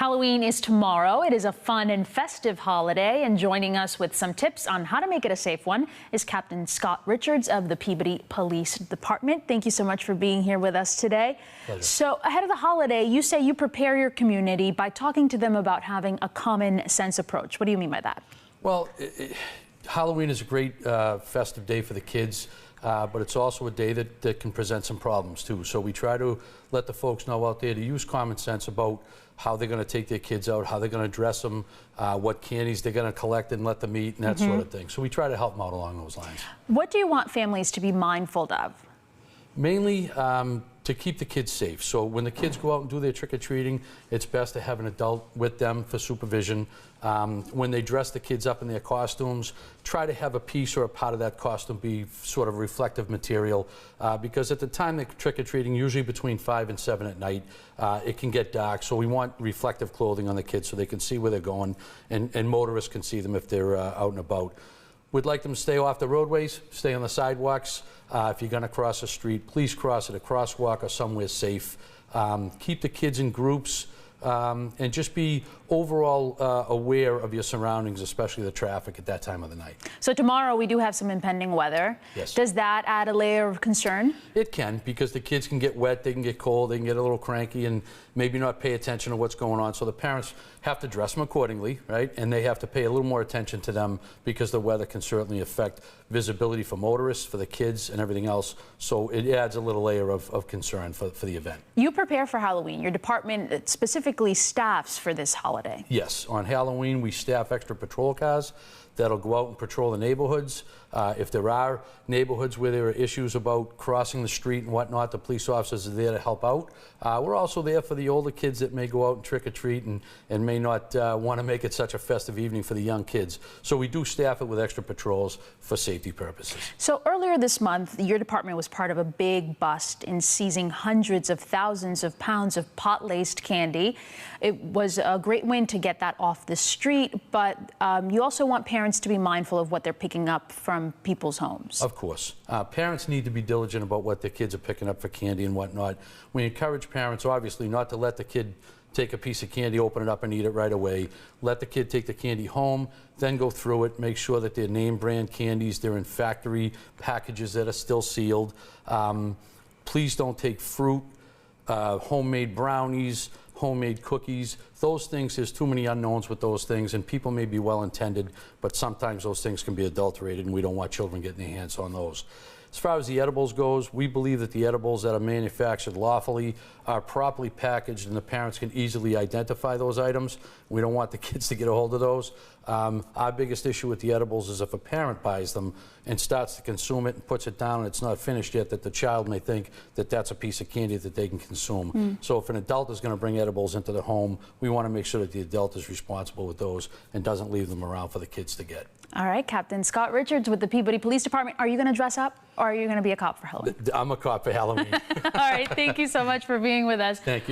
Halloween is tomorrow. It is a fun and festive holiday, and joining us with some tips on how to make it a safe one is Captain Scott Richards of the Peabody Police Department. Thank you so much for being here with us today. Pleasure. So ahead of the holiday, you say you prepare your community by talking to them about having a common sense approach. What do you mean by that? Well, Halloween is a great festive day for the kids, but it's also a day that can present some problems too. So we try to let the folks know out there to use common sense about how they're going to take their kids out, how they're going to dress them, what candies they're going to collect and let them eat, and that sort of thing. So we try to help them out along those lines. What do you want families to be mindful of? Mainly to keep the kids safe. So when the kids go out and do their trick-or-treating, it's best to have an adult with them for supervision. When they dress the kids up in their costumes, try to have a piece or a part of that costume be sort of reflective material, because at the time they're trick-or-treating, usually between 5 and 7 at night, it can get dark. So we want reflective clothing on the kids so they can see where they're going, and motorists can see them if they're out and about. We'd like them to stay off the roadways, stay on the sidewalks. If you're going to cross a street, please cross at a crosswalk or somewhere safe. Keep the kids in groups, and just be overall aware of your surroundings, especially the traffic at that time of the night. So tomorrow we do have some impending weather. Yes. Does that add a layer of concern? It can, because the kids can get wet, they can get cold, they can get a little cranky and maybe not pay attention to what's going on. So the parents have to dress them accordingly, right? And they have to pay a little more attention to them, because the weather can certainly affect visibility for motorists, for the kids, and everything else. So it adds a little layer of concern for the event. You prepare for Halloween. Your department specifically staffs for this holiday. Yes, on Halloween we staff extra patrol cars that'll go out and patrol the neighborhoods. If there are neighborhoods where there are issues about crossing the street and whatnot, the police officers are there to help out. We're also there for the older kids that may go out and trick-or-treat and may not want to make it such a festive evening for the young kids. So we do staff it with extra patrols for safety purposes. So earlier this month, your department was part of a big bust in seizing hundreds of thousands of pounds of pot-laced candy. It was a great win to get that off the street, but you also want parents to be mindful of what they're picking up from people's homes. Of course. Parents need to be diligent about what their kids are picking up for candy and whatnot. We encourage parents, obviously, not to let the kid take a piece of candy, open it up, and eat it right away. Let the kid take the candy home, then go through it, make sure that they're name brand candies, they're in factory packages that are still sealed. Please don't take fruit, homemade brownies, homemade cookies. Those things, there's too many unknowns with those things, and people may be well intended, but sometimes those things can be adulterated, and we don't want children getting their hands on those. As far as the edibles goes, we believe that the edibles that are manufactured lawfully are properly packaged, and the parents can easily identify those items. We don't want the kids to get a hold of those. Our biggest issue with the edibles is if a parent buys them and starts to consume it and puts it down and it's not finished yet, that the child may think that that's a piece of candy that they can consume. So if an adult is going to bring edibles into the home, we want to make sure that the adult is responsible with those and doesn't leave them around for the kids to get. All right, Captain Scott Richards with the Peabody Police Department. Are you going to dress up, or are you going to be a cop for Halloween? I'm a cop for Halloween. All right, thank you so much for being with us. Thank you.